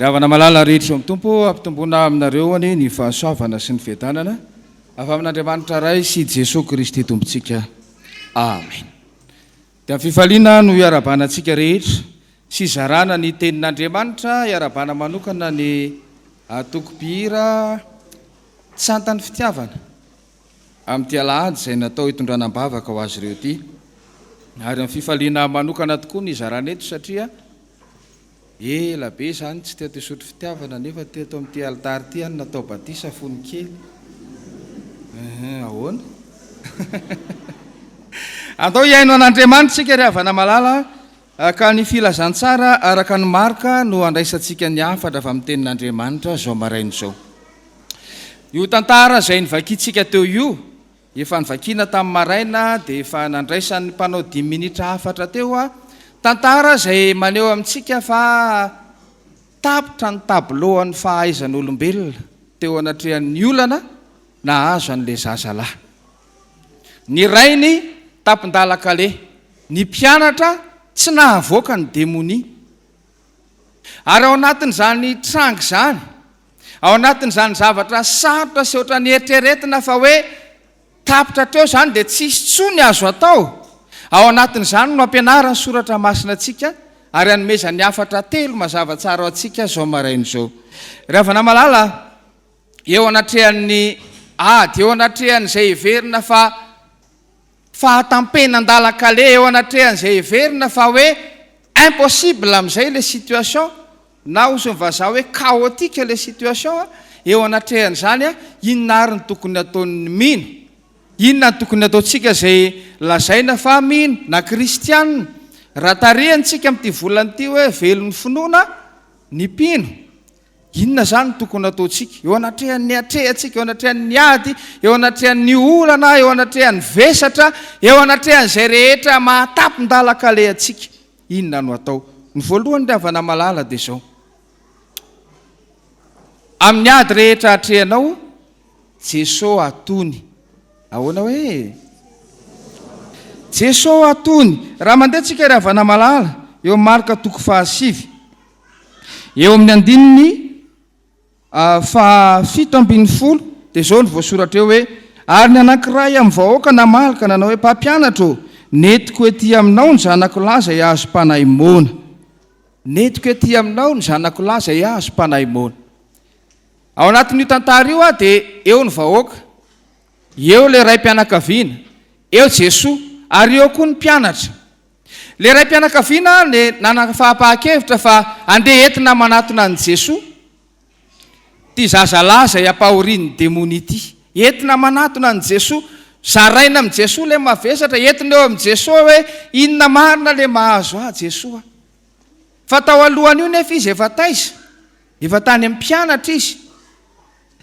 ravana malala rehetra amin'ny tompo ampitomboana aminareo any ny fahasoavana sy ny fiadanana afa amin'Andriamanitra ray sy Jesosy Kristy tompontsika. Amen. Dia fifaliana no iarabanantsika rehetra sy zarana ny tenin'Andriamanitra iarabana manokana ny atokopihira tsantany fitiavana amin'ity alahady izay natao hitondranam-bavaka ho azy ireo ty. Ary amin'ny fifaliana manokana tokoa ny zarana eto satria ela be zany tsy teto isotro fitiavana nefa teto amin'ity altary ty any natao batisa fony kely. Ahoana? Atao iaino an'Andriamanitra tsika ry havana malala ka ny filazantsara araka ny marika no andraisantsika ny hafatra avy amin'ny tenin'Andriamanitra zao maraina zao. Io tantara izay nivakiantsika teo io efa nivakiana tamin'ny maraina dia efa nandraisan'ny mpanao 10 minitra hafatra teo tantara izay maneho amintsika fa tapitra ny tabloan'ny fahaizan'olombelona teo anatrehan'ny olana nahazo an'ilay zazalahy. Ny rainy tapin-dalakale, ny mpianatra tsy nahavoaka ny demonia. Ary ao anatin'izany trango izany, ao anatin'izany zavatra sarotra sy ohatran'ny eritreretina fa hoe tapitra teo izany dia tsisy tsony azo atao. Ao anatin'izany no ampianarany soratra masina antsika ary hanomezany hafatra telo mazava tsara ao antsika zao maraina zao. Ry havana malala, eo anatrehan'ny ady, eo anatrehan'izay heverina fa fahatampenandalakale, eo anatrehan'izay heverina fa hoe impossible amin'izay le situation na ozy vazaha hoe chaotique le situation, eo anatrehan'izany inona ary ny tokony ataon'ny mino, inona ny tokony ataontsika izay lazaina fa mino na kristianina. Raha tarihantsika amin'ity volan'ity hoe velon'ny finoana ny mpino, inona zany ny tokony ataontsika eo anatrehan'ny atrehantsika, eo anatrehan'ny ady, eo anatrehan'ny olana, eo anatrehan'ny vesatra, eo anatrehan'izay rehetra mahatapin-dalakale antsika, inona no atao? Ny voalohany ry havana malala dia zao: amin'ny ady rehetra atrehanao Jesosy atony. Ahoana hoe Jesosy atony? Raha mandeha tsika ry havana malala eo marika 7 eo amin'ny andininy 7:70 dia zao ny voasoratra eo hoe: ary ny anankiray amin'ny vahoaka namalaka nanao hoe mpampianatra, netiko ety aminao ny zanako lahy izay azo mpanahy mona. Netiko ety aminao ny zanako lahy izay azo mpanahy mona. Ao anatin'io tantara io dia eo ny vahoaka, eo le raim-pianakaviana, eo Jesosy, ary eo koa ny mpianatra. Le raim-pianakaviana le nanafahapahan-kevitra fa andeha entina manatona an'i Jesosy ty zazalahy izay ampahorian'ny demonia ity, entina manatona an'i Jesosy, zaraina amin'i Jesosy le mavesatra, entina eo amin'i Jesosy hoe inona marina le mahazo Jesosy. Fa tao alohan'io nefa izy efa taiza, efa tany amin'ny mpianatra izy.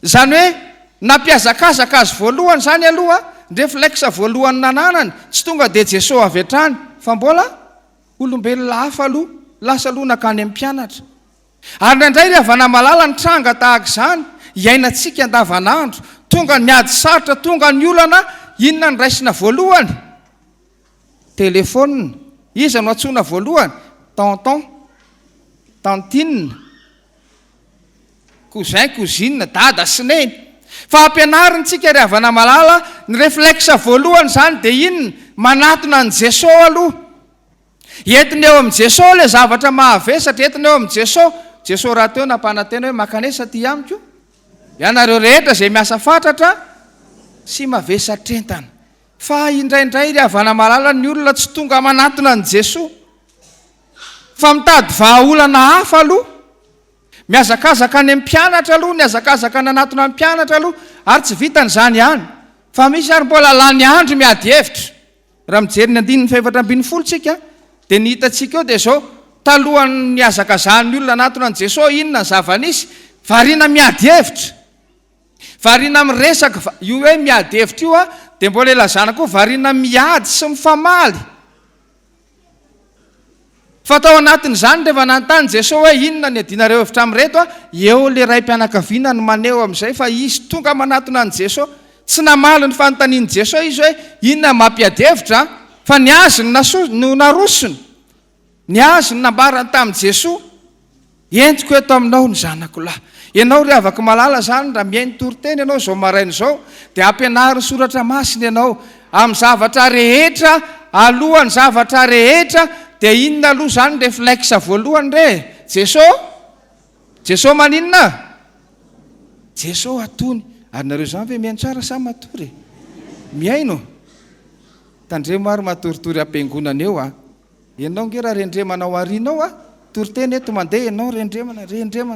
Zany hoe nampiazakazaka azy voalohany zany aloha, réflexe voalohany nananany tsy tonga dia Jesosy avy hatrany fa mbola olombelona hafa aloha, lasa aloha nakany amin'ny mpianatra. Ary indraindray ry havana malala ny tranga tahaka izany iainantsika andavanandro, tonga ny ady sarotra, tonga ny olana, inona ny raisina voalohany? Telefônina. Iza no antsoina voalohany? Tonton, tantine, cousin, cousine, dada sy neny. Fa ampianarintsika ry havana malala ny réflexe voalohany zany dia inona? Manatona an'i Jesosy aloha. Entina eo amin'i Jesosy le zavatra mahavesatra, entina eo amin'i Jesosy. Jesosy raha teo nampanantena hoe makanesa ty amiko, ianareo rehetra izay miasa fatratra sy mavesatra entana. Fa indraindray ry havana malala ny olona tsy tonga manatona an'i Jesosy fa mitady vahaolana hafa aloha, miazakazaka any amin'ny mpianatra aloha, miazakazaka nanatona amin'ny mpianatra aloha, ary tsy vitan'izany ihany fa misy ary mbola lany andro miady hevitra. Raha mijery ny 4:40 tsika dia ny hitantsika eo dia zao: talohan'ny niazakazan'ny olona nanatona an'i Jesosy, inona ny zava-nisy? Variana miady hevitra, variana miresaka. Io hoe miady hevitra io dia mbola ilazana koa variana miady sy mifamaly. Fa tao anatin'izany rehefa nanontany Jesosy hoe inona ny adinareo hevitra amin'ireto, eo le raim-pianakaviana no maneho amin'izay fa izy tonga manatona an'i Jesosy. Tsy namaly ny fanontanian'i Jesosy izy hoe inona mampiady hevitra, fa ny azy no narosony, ny azy no nambarany tamin'i Jesosy. entiko eto aminao ny zanako lahy. Ianao ry afaka malala zany raha miainy toriteny ianao zao maraina zao dia ampianary soratra masina ianao amin'ny zavatra rehetra alohan'ny zavatra rehetra dia inona aloha zany réflexe voalohany re Jesosy maninona? Jesosy atony. Ary nareo zany ve miaino tsara sa matory? Miaino. Tandremo ary matoritory am-piangonana eo a. Ianao nge raha rendremanao arinao a, toriteny eto mandeha ianao rendremana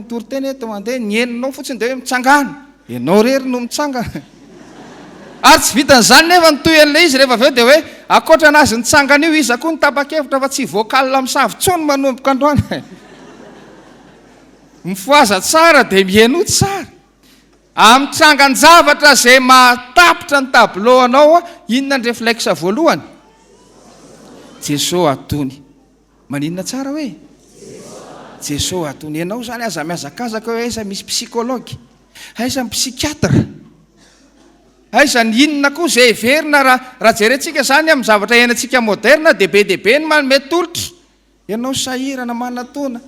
toriteny eto mandeha ny eninao fotsiny dia hoe mitsangana. Ianao rery no mitsangana. Ary tsy vitan'izany nefa nytoy an'ilay izy rehefa avy eo dia hoe akoatra anazy nitsangana io izy koa ny tapa-kevitra fa tsy vocal misavy tsony manomboka androany. Mifoaza tsara dia mieno tsara. Amin'ny trangan-javatra izay matapitra ny tabiloanao a, inona ny réflexe voalohany? Jesosy atony. Maninona tsara hoe? Jesosy atony. Ianao zany aza miazakazaka hoe aiza misy psychologue, aiza psychiatre, aiza ny inona koa izay heverina raha jerentsika zany amin'ny zavatra iainantsika moderna dia be ny manome tolotra. Ianao sahirana manatona.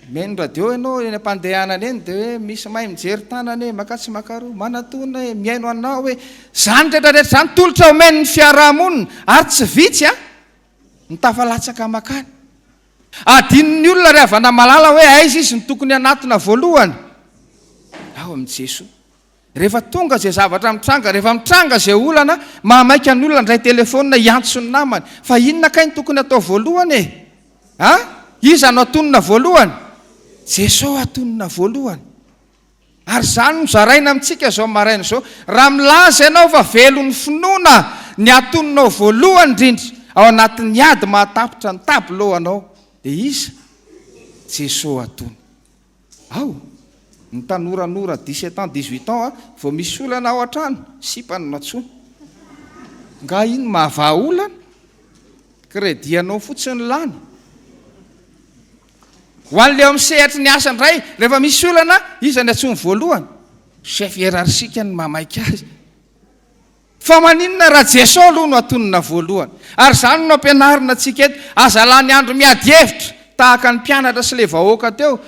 Meno radio ianao eny am-pandehanana eny dia hoe misy mahay mijery tanana makatsy makaroa manatona miaino anao hoe zany rehetrarehetra zany tolotra omeny ny fiarahamonina ary tsy vitsy a ny tafalatsaka makany. Adininy olona ry havana malala hoe aiza izy ny tokony anatona voalohany ao amin'ny Jesosy. Rehefa tonga izay zavatra mitranga, rehefa mitranga izay olana mahamaika ny olona ndray telefona hiantso ny namany fa inona kay ny tokony atao voalohany iza no atonina voalohany? Jesosy atonina voalohany. Ary zany no zaraina amintsika zao maraina zao. Raha milaza ianao fa velon'ny finoana ny atoninao voalohany indrindra ao anatin'ny ady mahatapitra ny tabiloanao dia iza? Jesosy atony. Ao ny tanoranora 17 ans 18 ans vao misy olana ao an-trano sipany natsoa. Nga iny mahavaha olana kredianao fotsiny lany. Ho an'le ao misehatra ny asany ray rehefa misy olana iza ny atsony voalohany? Chef hiérarchique ny mamaika azy. Fa maninona raha Jesosy aloha no atonina voalohany. Ary zany no ampianarina antsika eto aza lany andro miady hevitra tahaka ny mpianatra sy le vahoaka teo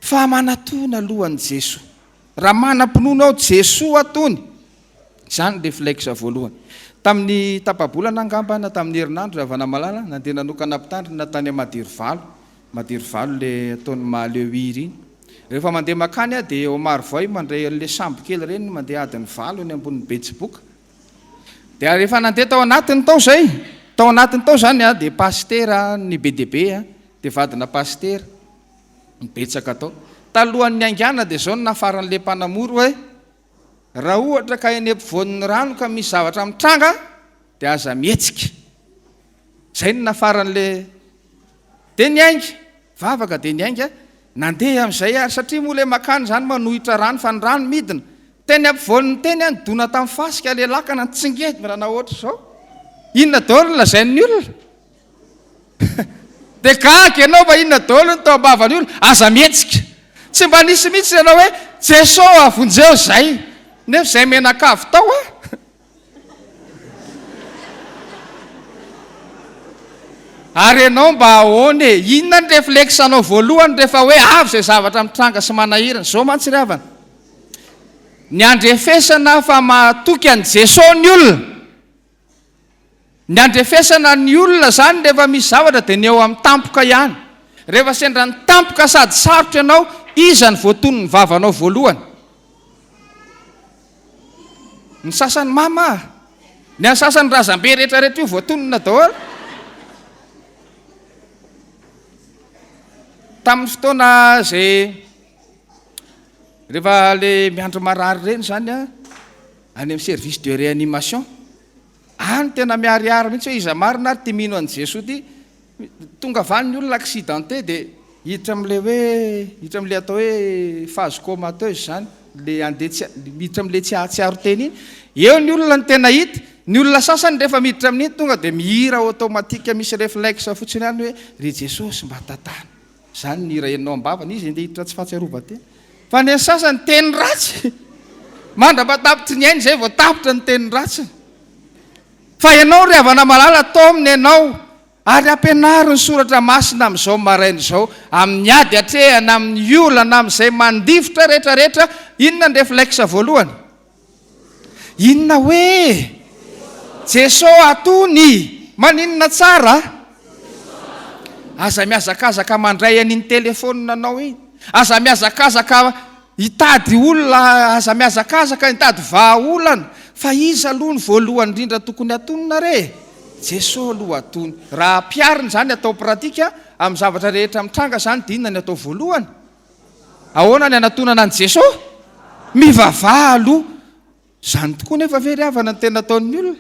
fa manatona alohan'ny Jesosy. Raha manam-pinoana ao Jesosy atony. Zany réflexe voalohany. Tamin'ny tapabolana angamba na tamin'ny herinandro avana malala nandeha nanokana mpitandrina tany Madirovalo le ataony Mahaleohiry iny. Rehefa mandeha makany a dia Omar Voy mandray an'le sambo kely reny mandeha adiny valo eny ambonin'ny betsiboka. Dia rehefa nandeha tao anatiny tao zany a dia pastera ny BDB a dia vadina pastera nibetsaka tao. Talohan'ny aingana dia zao nafaran'le mpanamory hoe raha ohatra ka eny ampovoan'ny rano ka misy zavatra mitranga dia aza mihetsika. Zay no nafaran'le dia niainga vavaka dia niainga nandeha amin'izay ary satria moa le makany zany manohitra rano fa ny rano midina teny ampovoan'ny teny any dona tamin'ny fasika le lakana nitsingety raha na ohatra zao inona daholo ny lazain'ny olona dia gaga ianao fa inona daholo ny tao ambavan'ny olona aza mihetsika. Tsy mba nisy mihitsy ianao hoe Jesosy avonjeo zay nefa zay menakavy tao a. Ary ianao mba ahoana inona ny réflexe anao voalohany rehefa hoe avy izay zavatra mitranga sy manahirana zao mantsy ry havana. Ny andrefesana fa mahatoky an'i Jesosy ny olona. Ny andrefesana ny olona zany rehefa misy zavatra dia ny eo amin'ny tampoka ihany. Rehefa sendra ny tampoka sady sarotra ianao iza ny voatony ny vavanao voalohany? Ny sasany mama, ny sasany razambe rehetrarehetra io voatonina daholo. Tamin'ny fotoana izay rehefa le miandro marary reny zany a any amin'ny service de réanimation any tena miariary mihitsy hoe iza marina ary ty mino an'i Jesosy ty tonga avany ny olona accidenté dia hiditra amin'le atao hoe phase comateuse zany le andeha miditra amin'le tsy aro teny iny eo ny olona ny tena hita. Ny olona sasany rehefa miditra amin'iny tonga dia mihira automatika misy réflexe fotsiny any hoe ry Jesosy mba tatana. Zany ny hira enao ambavana izy ndeha hiditra tsy fahatsiarovan-tena. Fa ny sasany teny ratsy mandra-patapitry ny ainy zay voatapitra ny teny ratsy. Fa ianao ry havana malala atao aminy ianao ary ampianaro ny soratra masina amin'izao maraina izao amin'ny ady atrehana amin'ny olana amin'izay mandifotra rehetrarehetra. Inona ny réflexe voalohany? Inona hoe Jesosy atony, maninona tsara? Aza miazakazaka mandray an'iny telefônina anao iny, aza miazakazaka hitady olona, aza miazakazaka hitady vahaolana, fa iza aloha ny voalohany indrindra tokony atonina re? Jesosy aloha atony. Raha piarina zany atao pratika amin'ny zavatra rehetra mitranga zany, dia inona ny atao voalohany? Ahoana ny anatonana an' Jesosy? Mivavaha aloha. Zany tokoa nefa very havana ny tena ataon'ny olona.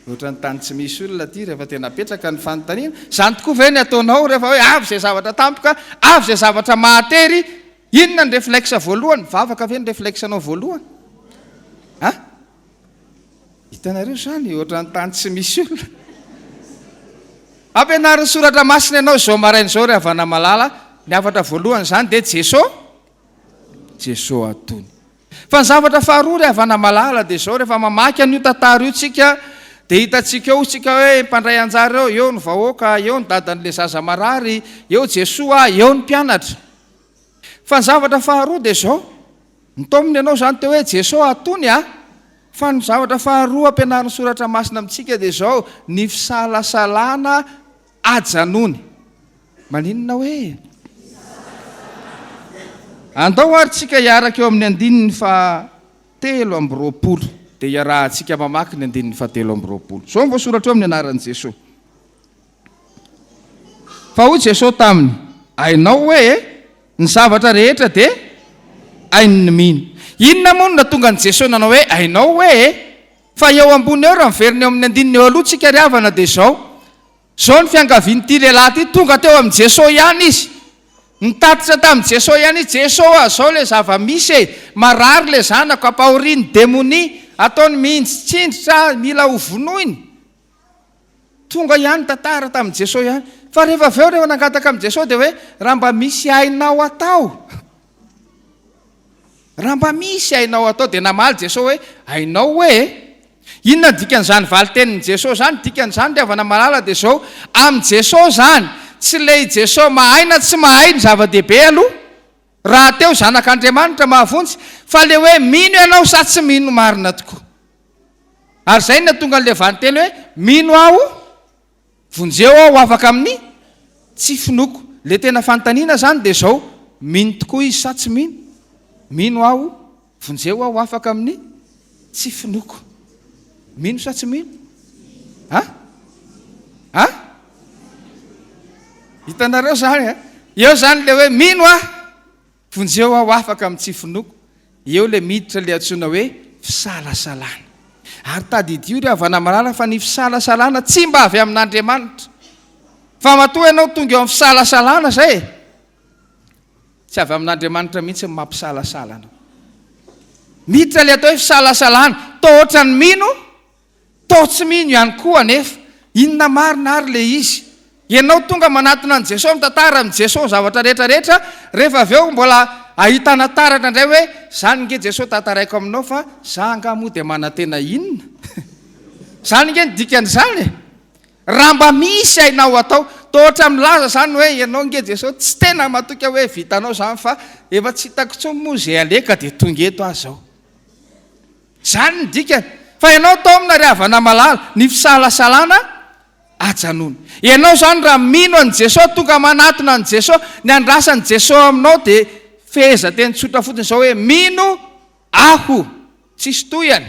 Ohatra ny tany tsy misy olona ty rehefa tena petraka ny fanontaniana. Zany tokoa ve ny ataonao rehefa hoe avy izay zavatra tampoka, avy izay zavatra mahatery, inona ny réflexe voalohany? Vavaka ve ny réflexenao voalohany? Hitanareo zany, ohatra ny tany tsy misy olona. Ampianariny soratra masina ianao izao maraina izao rehefa namalala, ny afatra voalohany zany dia Jesosy atony. Fa ny zavatra faharoa rehefa namalala dia izao, rehefa mamaky an'io tantara io tsika, dia hitantsika eo tsika hoe mpandray anjara eo ny vahoaka, eo ny dadan'le zaza marary, eo Jesosy, eo ny mpianatra. Fa ny zavatra faharoa dia izao, nitominy ianao zany teo hoe Jesosy atony fa ny zavatra faharoa ampianariny soratra masina amintsika dia izao, ny fisalasalana ajanony. Maninona hoe? Andao ary tsika hiaraka eo amin'ny 7:20 dia iarahantsika mamaky ny 7:20. Zao ny voasoratra eo amin'ny anaran'i Jesosy. Fa hoy Jesosy taminy, hainao hoe ny zavatra rehetra dia hainy mino. Inona moa no tonga ny Jesosy nanao hoe hainao hoe? Fa eo ambony eo raha miverina eo amin'ny 9 eo aloha tsika ry havana dia izao ny fiangavian'ity lehilahy ty, tonga teo amin'ny Jesosy ihany izy. Nitatitra tamin'ny Jesosy ihany izy. Jesosy zao le zava-misy marary le zanako, ampahoriany démonie, ataony mihintsitsindritra, mila hovonoiny. Tonga ihany tantara tamin'ny Jesosy ihany. Fa rehefa avy eo rehefa nangataka amin'ny Jesosy dia hoe raha mba misy hainao atao, raha mba misy hainao atao, dia namaly Jesosy hoe hainao hoe? Inona dikan'izany valitenin'ny Jesosy zany? Dikan'izany rehefa namalala dia izao, amin'ny Jesosy zany tsy le Jesosy mahaina tsy mahay ny zava-dehibe aloha, raha teo zanak'Andriamanitra mahavontsy, fa le hoe mino ianao sa tsy mino marina tokoa. Ary zay no tonga n'le vaniteny hoe mino aho, vonjeo aho afaka amin'ny tsy finoko. Le tena fanontaniana zany dia izao, mino tokoa izy sa tsy mino? Mino aho, vonjeo aho afaka amin'ny tsy finoko. Mino sa tsy mino? Hitanareo zany eo zany le hoe mino vonjeo aho afaka amin'ny tsy finoko. Eo le miditra le antsoina hoe fisalasalana. Ary tadidy io ry havana malala fa ny fisalasalana tsy mba avy amin'Andriamanitra, fa matoa ianao tonga eo amin'ny fisalasalana zay, tsy avy amin'Andriamanitra mihitsy mampisalasalana. Miditra le atao hoe fisalasalana, to ohatra ny mino, to tsy mino ihany koa nefa. Inona marina ary le izy? Ianao tonga manatona an' Jesosy, mitantara amin'ny Jesosy zavatra rehetrarehetra, rehefa avy eo mbola ahitana taratra indray hoe zany nge Jesosy tantaraiko aminao, fa za nga moa dia manantena inona? Zany nge ny dikan'izany. Raha mba misy hainao atao, to ohatra milaza zany hoe ianao nge Jesosy tsy tena matoka hoe vitanao zany, fa efa tsy hitako intsony moa zay aleka dia tonga eto aho zao. Zany ny dikany. Fa ianao tao amina ry havana malala, ny fisalasalana ajanony. Ianao zany raha mino an' Jesosy, tonga manatona an' Jesosy, ny andrasan'i Jesosy aminao dia feheza teny tsotra fotsiny izao hoe mino aho, tsisy toyany.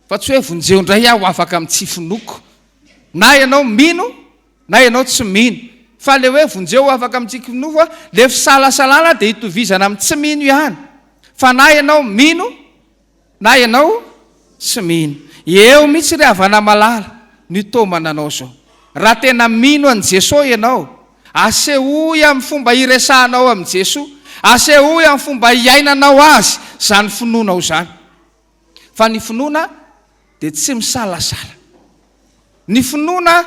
Fa tsy hoe vonjeo indray aho afaka amin'ny tsy finoko. Na ianao mino, na ianao tsy mino. Fa le hoe vonjeo afaka amin'ny tsy finoko, le fisalasalana dia hitovizana amin'ny tsy mino ihany. Fa na ianao mino, na ianao tsy mino. Eo mihitsy ry havana malala ny tomananao zao. Raha tena mino an' Jesosy ianao, asehoy amin'ny fomba iresahanao amin'i Jesosy, asehoy amin'ny fomba iainanao azy zany finoanao zany. Fa ny finoana dia tsy misalasala. Ny finoana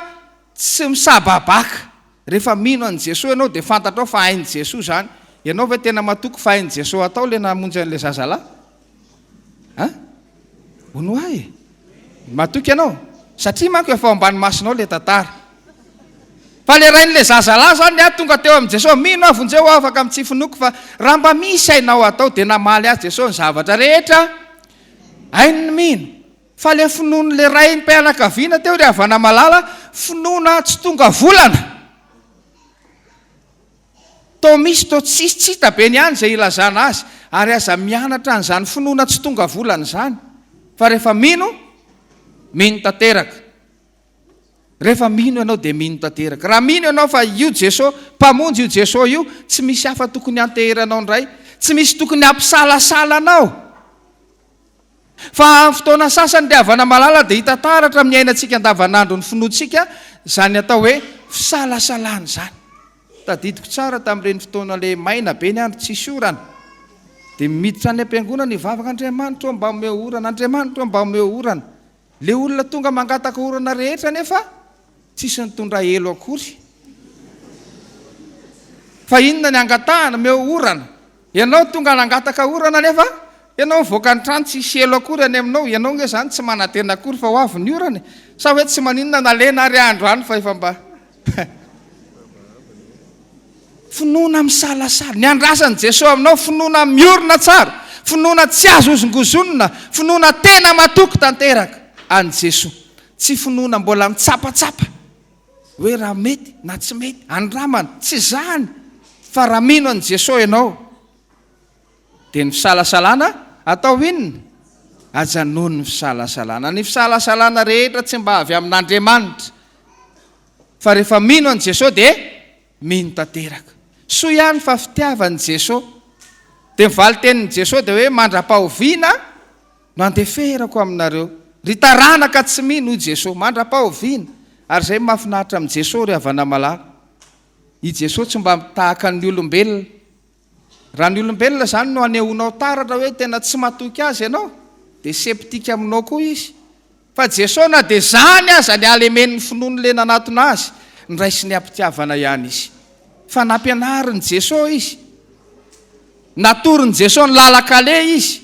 tsy misababaka. Rehefa mino an' Jesosy ianao dia fantatrao fa hain'i Jesosy zany. Ianao ve tena matoky fa hain'i Jesosy atao le namonjy an'le zazalahy? Hono ahy. Matoky ianao? satria manko efa ambany masinao le tantara fa le rain'le zazalahy zany a tonga teo amin'i jesosy mino avonjeo afaka amin'ny tsy finoko fa raha mba misy ainao atao dia namaly azy jesosy ny zavatra rehetra hainy mino fa le finono le ray ny mpianakaviana teo ry havana malala finoana tsy tonga volana to misy to tsisitsita be ny any zay ilazana azy ary aza mianatra an'izany finoana tsy tonga volana zany fa rehefa mino tanteraka rehefa mino ianao dia mino tanteraka raha mino ianao fa io jesosy mpamonjy io jesosy io tsy misy hafa tokony anteheranao ndray tsy misy tokony ampisalasala anao fa amin'ny fotoana sasany le havana malala dia hitantaratra amin'ny ainantsika andavanandro ny finoantsika zany atao hoe fisalasalana zany tadidiko tsara tamin'ireny fotoana le maina be ny andro tsisy orana dia miditra any am-piangonana ny vavaka Andriamanitra mba omeo orana Andriamanitra mba omeo orana le olona tonga mangataka orana rehetra nefa tsisy nitondra elo akory fa inona ny angatahana meo orana ianao tonga nangataka orana nefa ianao mivoaka ny trano tsisy elo akory any aminao ianao nge zany tsy manatena akory fa ho avy ny orana sa hoe tsy maninona nalena ary andro any fa efa mba finoana misalasala ny andrasan'i jesosy aminao finoana miorina tsara finoana tsy azo ozongozonina finoana tena matoky tanteraka any jesosy tsy finoana mbola mitsapatsapa hoe raha mety na tsy mety andramana tsy zany fa raha mino an' jesosy ianao dia ny fisalasalana atao inona ajanony ny fisalasalana ny fisalasalana rehetra tsy mba avy amin'Andriamanitra fa rehefa mino an' jesosy dia mino tanteraka soa ihany fa fitiavan'i jesosy dia mivaly tenin'i jesosy dia hoe mandra-pahoviana no andeferako aminareo ry taranaka tsy mino i jesosy mandra-pahoviana ary izay mahafinaritra amin'i jesosy ry havana malala i jesosy tsy mba mitahaka ny olombelona raha ny olombelona zany no anehoanao taratra hoe tena tsy matoky azy ianao dia septika aminao koa izy fa jesosy na dia zany aza ny alemen'ny finono le nanatona azy ny raisy ny ampitiavana ihany izy fa nampianarin'i jesosy izy natorin'i jesosy ny lalakale izy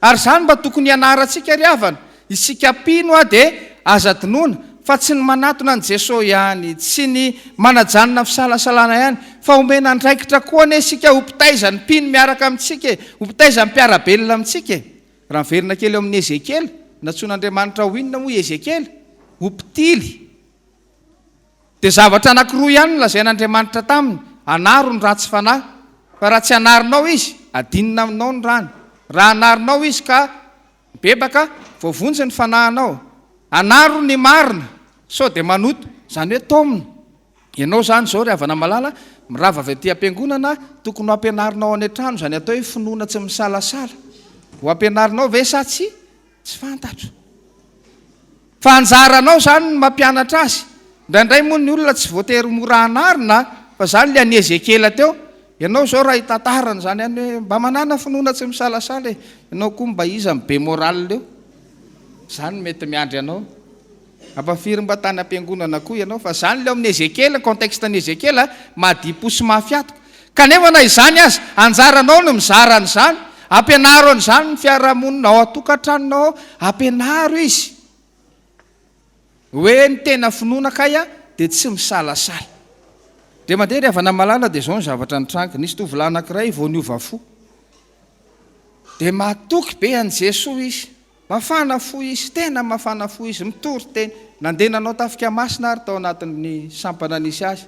ary zany mba tokony ianarantsika ry havana isika pino a dia aza dinoana fa tsy ny manatona an' jesosy ihany tsy ny manajanona fisalasalana ihany fa omena ndraikitra koa ane isika hompitaiza ny pino miaraka amintsika hompitaiza mpiarabelona amintsika raha miverina kely eo amin'ny Ezekely natsoan'Andriamanitra ho inona moa Ezekely hompitily dia zavatra anankiroa ihany lazain'Andriamanitra taminy anaro ny ratsy fanahy fa raha tsy anarinao izy adinina aminao ny rany raha anarinao izy ka bebaka voavonjy ny fanahinao anaro ny marina sao dia manoto zany hoe tomina ianao zany zao ry havana malala mirava avy aty am-piangonana tokony ho ampianarinao any an-trano zany atao hoe finoana tsy misalasala ho ampianarinao ve sa tsy fantatro fa anjaranao zany ny mampianatra azy indraindray moa ny olona tsy voatery mora anarina fa zany le any Ezekely teo ianao zao raha hitantarana zany any hoe mba manana finoana tsy misalasala ianao koa mba iza be moral leo zany mety miandry anao ampafiry mba tany am-piangonana koa ianao fa zany leo amin'ny Ezekely contexte-ny Ezekely mahadiposy mafiatoka kanefa na izany azy anjaranao no mizarany zany ampianaro an'izany ny fiarahamonina ao atokantranonao ampianaro izy hoe ny tena finoana kaya dia tsy misalasala dia mandeha ry havana malala dia zao ny zavatra nitranga nisy tovolahy anankiray vao niova fo dia matoky be an' jesosy izy mafana fo izy tena mafana fo izy mitory teny nandeha nanao tafika masina ary tao anatin'ny sampana nisy azy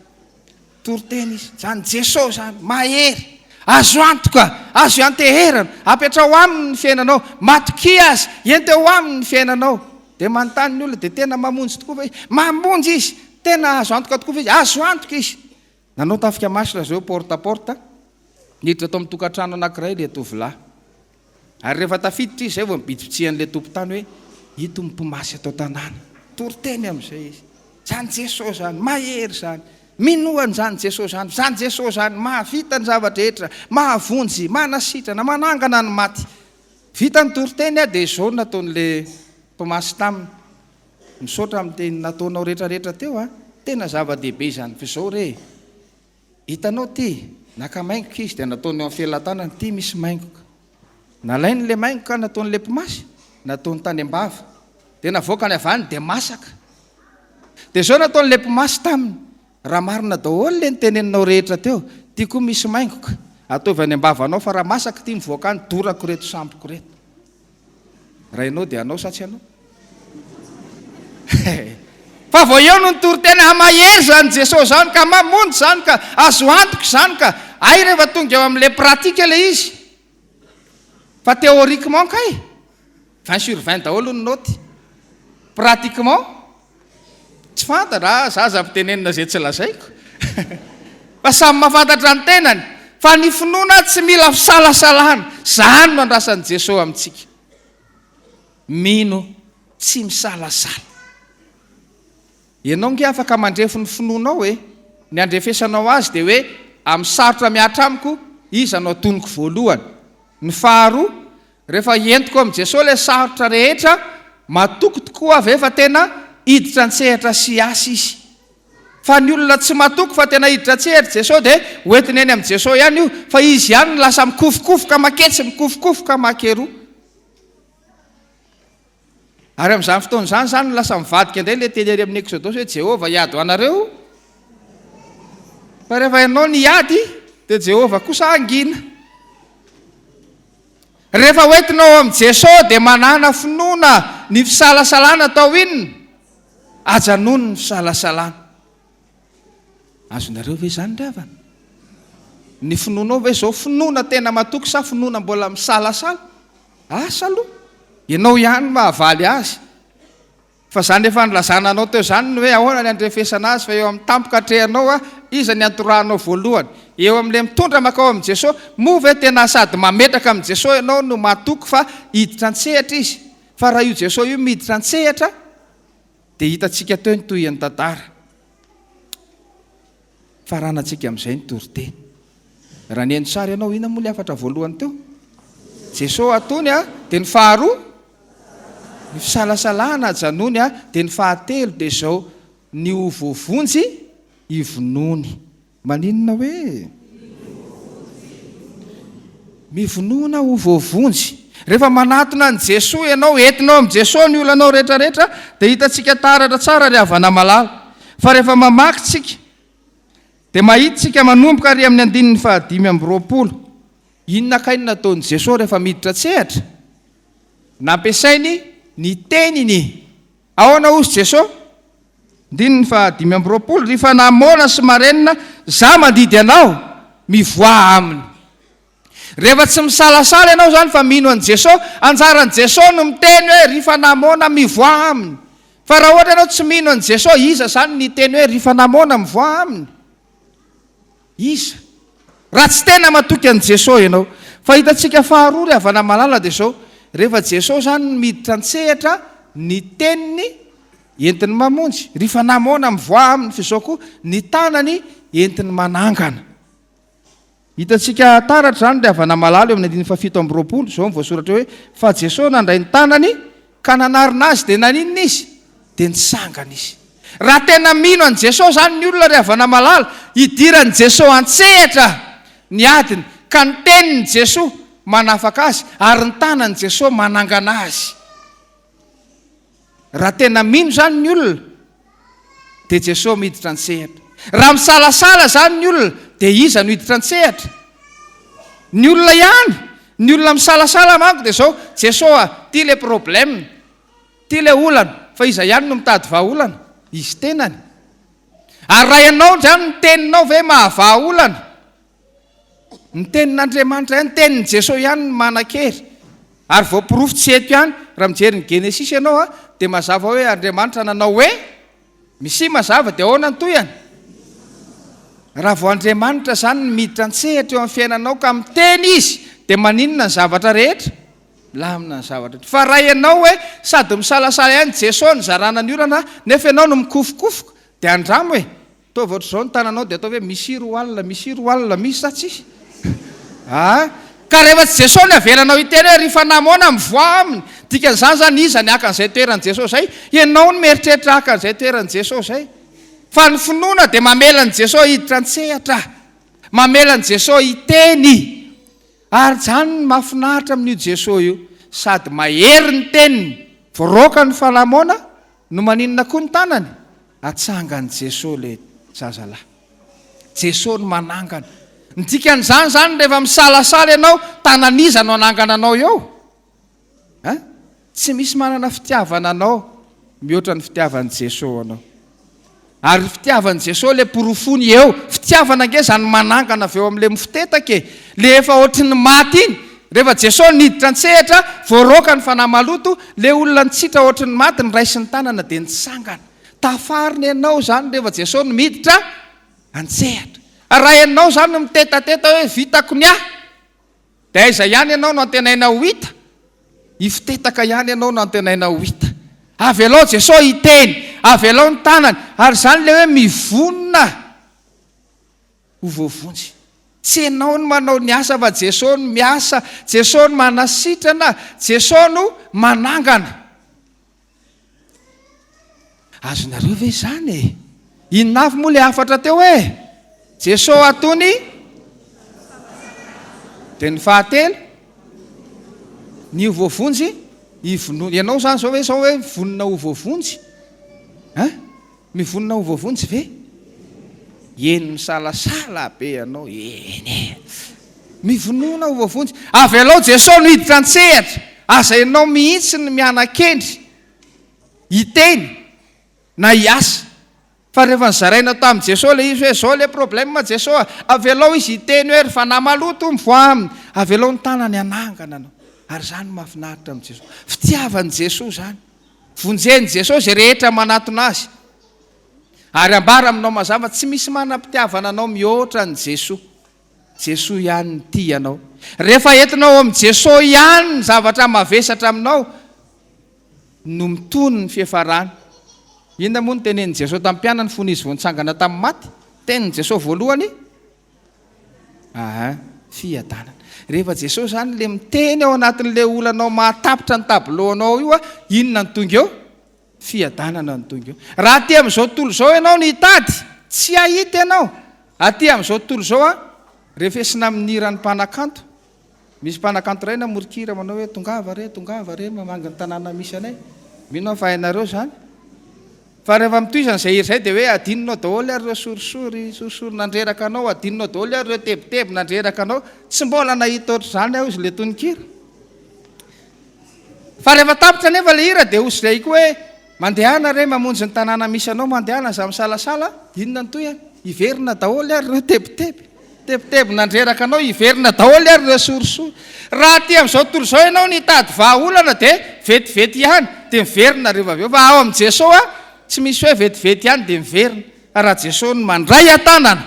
tory teny izy zany jesosy zany mahery azo antoka azo anteherana apetra ho aminy ny fiainanao matoky azy ente ho aminy ny fiainanao dia manontany ny olona dia tena mamonjy tokoa fa izy mamonjy izy tena azo antoka tokoa fa izy azo antoka izy nanao tafika masina zao portaporta niditra atao amin'ny tokantrano anankiray le tovolahy ary rehefa tafiditra izy zay vao mibidipitsihan'le tompo-tany hoe ito mimpimasy atao tanàna tory teny amin'izay izy zany jesosy zany mahery zany minoany zany jesosy zany jesosy zany mahavita ny zavatra rehetra mahavonjy manasitrana manangana ny maty vita ny tory teny a dia zao nataon'le mpimasy taminy misaotra amin'ny teny nataonao rehetrarehetra teo a tena zava-dehibe zany fa zao re hitanao ty nakamaingoka izy dia nataony eo amin'ny fialan-tanany ty misy maingoka nalainy le maingoka nataon'le mpimasy nataony tany am-bava dia navoaka ny avany dia masaka dia zao nataon'le mpimasy taminy raha marina daholo le nyteneninao rehetra teo tia koa misy maingoka ataovy any ambavanao fa raha masaka tia mivoaka any dorako reto sampoko reto raha ianao dia anao satsy anao fa vao eo no nitory tena amahery zany jesosy zany ka mamonjy zany ka azo antoka zany ka ay rehefa tonga eo amin'le pratika le izy fa théoriquement kay 20/20 daholo ny noty pratiquement tsy fantatra zaza mpitenenina zay tsy lazaiko fa samy mahafantatra ny tenany fa ny finoana tsy mila fisalasalana zany no andrasan'i Jesosy amintsika mino tsy misalasala ianao nge afaka mandrefy ny finoanao hoe ny andrefesanao azy dia hoe amin'ny sarotra miatra amiko izy anao tonoko voalohany ny faharoa rehefa entiko amin'i Jesosy le sarotra rehetra matoko tokoa avy efa tena hiditra an-tsehatra sy asy izy fa ny olona tsy matoko fa tena hiditra an-tsehatra Jesosy dia hoentiny eny amin'i Jesosy ihany io fa izy ihany lasa mikofokofoka maketsy mikofokofoka makeroa ary amin'izany fotoana izany zany lasa mivadika indray le teny ery amin'ny Exodosy hoe Jehovah hiady ho anareo fa rehefa ianao ny hiady dia Jehovah kosa angina rehefa hoentinao amin'i Jesosy dia manana finoana ny fisalasalana atao inona ajanony ny fisalasalana azonareo ve zany ravana ny finoanao ve zao finoana tena matoky sa finoana mbola misalasala asa aloha ianao ihany mahavaly azy fa zany efa nylazana anao teo zany ny hoe ahoana ny andrefesana azy fa eo amin'ny tampoka atrehanao iza ny antorahanao voalohany eo amin'le mitondra makao amin'i Jesosy moa ve tena sady mametraka amin'i Jesosy ianao no matoky fa hiditra an-tsehatra izy fa raha io Jesosy io miditra an-tsehatra dia hitantsika teo ny tohiny tantara faranantsika amin'izay ny toriteny raha ny eno sary ianao ina moa le afatra voalohany teo Jesosy atony dia ny faharoa ny fisalasalana janony dia ny fahatelo dia zao ny hovovonjy ivonony maninona hoe mivonona hovovonjy rehefa manatona ny Jesosy ianao entinao amin'i Jesosy ny olanao rehetrarehetra dia hitantsika taratra tsara ry havana malala fa rehefa mamaky tsika dia mahitsika manomboka ary amin'ny 5:20 inona kainy nataon'i Jesosy rehefa miditra an-tsehatra nampiasainy ny teniny ahoana ozy Jesosy 5:20 rehefa namona sy marenina za mandidy anao mivoa aminy rehefa tsy misalasala ianao zany fa mino an'i Jesosy anjaran'i Jesosy no miteny hoe rehefa namona mivoa aminy fa raha ohatra ianao tsy mino an'i Jesosy iza zany ny teny hoe rehefa namona mivoa aminy iza raha tsy tena matoky an'i Jesosy ianao fa hitantsika faharoa ry havana malala dia zao rehefa Jesosy zany miditra an-tsehatra ny teniny entiny mamonjy rehefa namona mivoa aminy fa zao koa ny tanany entiny manangana hitantsika taratra zany ry havana malala eo amin'ny 7:20 zao mivoasoratra hoe fa Jesosy nandray ny tanany ka nanarina azy dia naninona izy dia nitsangana izy raha tena mino an'i Jesosy zany ny olona ry havana malala hidiran'i Jesosy an-tsehatra ny adiny ka ny teniny Jesosy manafaka azy ary ny tanany Jesosy manangana azy raha tena mino zany ny olona dia Jesosy miditra an-tsehatra raha misalasala zany ny olona dia iza no hiditra an-tsehatra ny olona ihany ny olona misalasala manko dia zao Jesosy tia le problème tia le olana fa iza ihany no mitady vahaolana izy tenany ary raha ianao zany ny teninao ve mahavahaolana ny tenin'Andriamanitra ihany tenin'i Jesosy ihany ny manan-kery ary voapirofo tsy eto ihany raha mijery ny Genesis ianao dia mazava hoe Andriamanitra nanao hoe misy mazava dia ahoana ny toyany raha vao Andriamanitra zany ny miditra an-tsehatra eo amin'ny fiainanao ka miteny izy dia maninona ny zavatra rehetra lamina ny zavatra fa raha ianao hoe sady misalasala ihany Jesosy ny zarana ny olana nefa ianao no mikofokofoka dia andramo hoe tao vao zao ny tananao dia atao hoe misy roalina misy sa tsisy ka rehefa tsy Jesosy ny avelanao hiteny hoe rehefa namona mivoa aminy dikan'izany zany iza ny aka an'izay toeran'i Jesosy zay ianao no mieritreritra aka an'izay toeran'i Jesosy zay fa ny finoana dia mamelan'i Jesosy hiditra an-tsehatra mamelan'i Jesosy hiteny ary zany ny mahafinaritra amin'io Jesosy io sady mahery ny teniny voaroaka ny fahalamona no maninona koa ny tanany atsangany Jesosy le zazalahy. Jesosy no manangana. Ny dikan'izany zany rehefa misalasala ianao, tananiza no anangana anao eo. Tsy misy manana fitiavana anao mihoatra ny fitiavan'i Jesosy anao. Ary fitiavan'i Jesosy le porofony eo, fitiavana nge zany manangana avy eo amin'le mifitetaka e. Le efa ohatry ny maty iny, rehefa Jesosy niditra an-tsehatra, voaroaka ny fanahy maloto, le olona nitsitra ohatry ny maty ny ray sy ny tanana dia nitsangana. Tafariny ianao zany rehefa Jesosy miditra an-tsehatra. Raha ianao zany no mitetateta hoe vitako ny ahy, dia aiza ihany ianao no antenaina ho hita? Ifitetaka ihany ianao no antenaina ho hita. Avy alao Jesosy hiteny, avy alao ny tanany, ary zany le hoe mivonona ho voavonjy. Tsy ianao no manao ny asa fa Jesosy no miasa, Jesosy no manasitrana, Jesosy no manangana. Azonareo ve zany e? Inona avy moa le afatra teo e? Jesosy atony dia ny fahatelo ny ho voavonjy ivonoana. Ianao zany zao hoe vonona ho voavonjy? Mivonona ho voavonjy ve? Eny misalasala be ianao, eny mivonona ho voavonjy. Avy alao Jesosy no hiditra an-tsehatra, aza ianao mihitsy ny mianan-kendry hiteny na hiasa. Fa rehefa nizaraina tamin'i Jesosy le izy hoe zao le problème Jesosy, avy alao izy hiteny hoe ry fanahy maloto mivoa aminy, avy alao ny tanany anangana anao. Ary zany mahafinaritra amin'i Jesosy. Fitiavan'i Jesosy zany. Vonjen'i Jesosy izay rehetra manatona azy. Ary ambara aminao mazava tsy misy manam-pitiavana anao mihoatra ny Jesosy. Jesosy ihany ny tia anao. Rehefa entinao amin'i Jesosy ihany ny zavatra mavesatra aminao no mitony ny fiafarana. Inona moa ny tenenin'i Jesosy tamin'ny mpianany fony izy vao nitsangana tamin'ny maty? Tenin'i Jesosy voalohany? Fiadanana. Rehefa Jesosy zany le miteny ao anatin'le olanao mahatapitra ny tabiloanao io, inona ny tonga eo? Fiadanana ny tonga eo. Raha aty amin'izao tontolo izao ianao ny hitady, tsy ahita ianao. Aty amin'izao tontolo izao rehefa esina amin'ny iran'ny mpanakanto, misy mpanakanto iray namorikira manao hoe tongava re mamanga ny tanàna misy anay. Mino fa hainareo zany. Fa rehefa mitoizana izay hery izay dia hoe adinonao daholo ary ireo sorisory nandreraka anao, adinonao daholo ary ireo tebiteby nandreraka anao. Tsy mbola nahita ohatry izany aho izy le tononkira. Fa rehefa tapitra nefa le hira dia hozy izay koa hoe mandehana re mamonjy ny tanàna misy anao, mandehana za misalasala, inona ny toy iverina daholo ary ireo tebiteby nandreraka anao, iverina daholo ary ireo sorisory. Raha aty amin'izao tontolo izao ianao ny hitady vahaolana dia vetivety ihany dia miverina rehefa avy eo. Fa ao amin'i Jesosy tsy misy hoe vetivety ihany dia miverina. Raha Jesosy no mandray an-tanana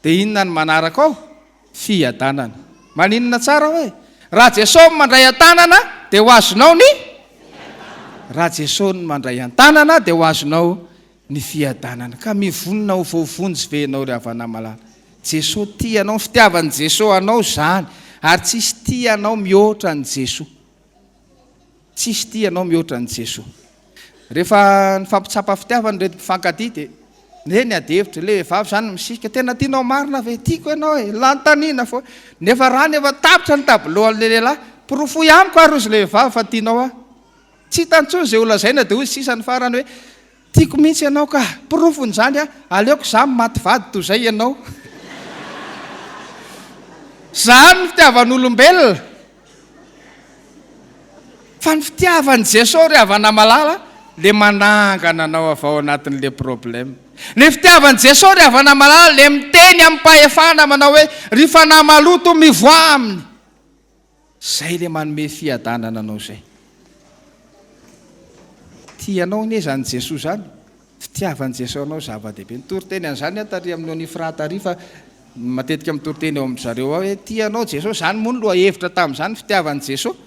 dia inona ny manaraka ao? Fiadanana. Maninona tsara hoe raha Jesosy mandray an-tanana dia ho azonao ny raha Jesosy no mandray an-tanana dia ho azonao ny fiadanana. Ka mivonona ho voavonjy ve ianao ry havana malala? Jesosy tia anao, fitiavan'i Jesosy anao zany, ary tsisy tia anao mihoatra ny Jesosy. Tsisy tia anao mihoatra ny Jesosy. Rehefa ny fampitsapa fitiavany reto mpifankatia dia ny adihevitra le vavy zany misika, tena tianao marina ve? Tiako ianao e, lantaniana foa. Nefa raha nefa tapitra ny tabiloan'le lehilahy, porofo amiko ary izy le vavy fa tianao aho. Tsy hitantsony izay olazaina dia hoy sisa ny farany hoe tiako mihitsy ianao ka porofony zany aleoko za maty vady toy izay ianao. Zany ny fitiavan'olombelona. Fa ny fitiavan'i Jesosy ry havana malala, le manangana anao avy ao anatin'le problème. Le fitiavan'i Jesosy ry havana malala, le miteny amin'ny mpahefana manao hoe ry fanahy maloto mivoa aminy. Zay le manome fiadanana anao zay. Tianao ne zany Jesosy zany, fitiavan'i Jesosy anao zava-dehibe. Nitoroteny an'izany tary amin'io ny firatary fa matetika mitoroteny eo amin'ny zareo ao hoe tianao Jesosy, zany moa ny loha hevitra tamin'izany fitiavan'i Jesosy.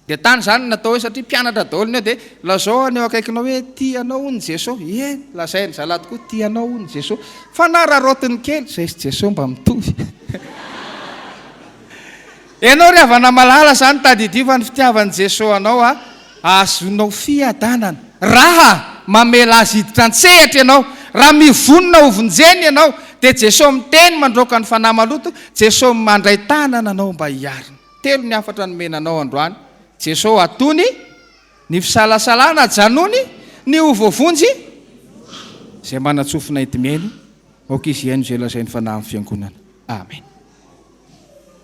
Dia tany zany natao hoe satria mpianatra daholo ny eo dia lazao aneo akaikinao hoe tianao hono Jesosy. Lazainy zalahy tokoa tianao hono Jesosy. Fa na rarotiny kely zay Jesosy mba mitovy. Ianao ry havana malala zany tadidio fa ny fitiavan'i Jesosy anao azonao fiadanana. Raha mamela azy hiditra an-tsehatra ianao, raha mivonona ho vonjeny ianao, dia Jesosy miteny mandroaka ny fanahy maloto, Jesosy mandray tanana anao mba hiarina. Telo ny afatra nomenanao androany. Jesosy atony ny fisalasalana, janony ny o voavonjy izay manatsofina etimieny aoka izy haino izay lazainy fanahy amin'ny fiangonana amen.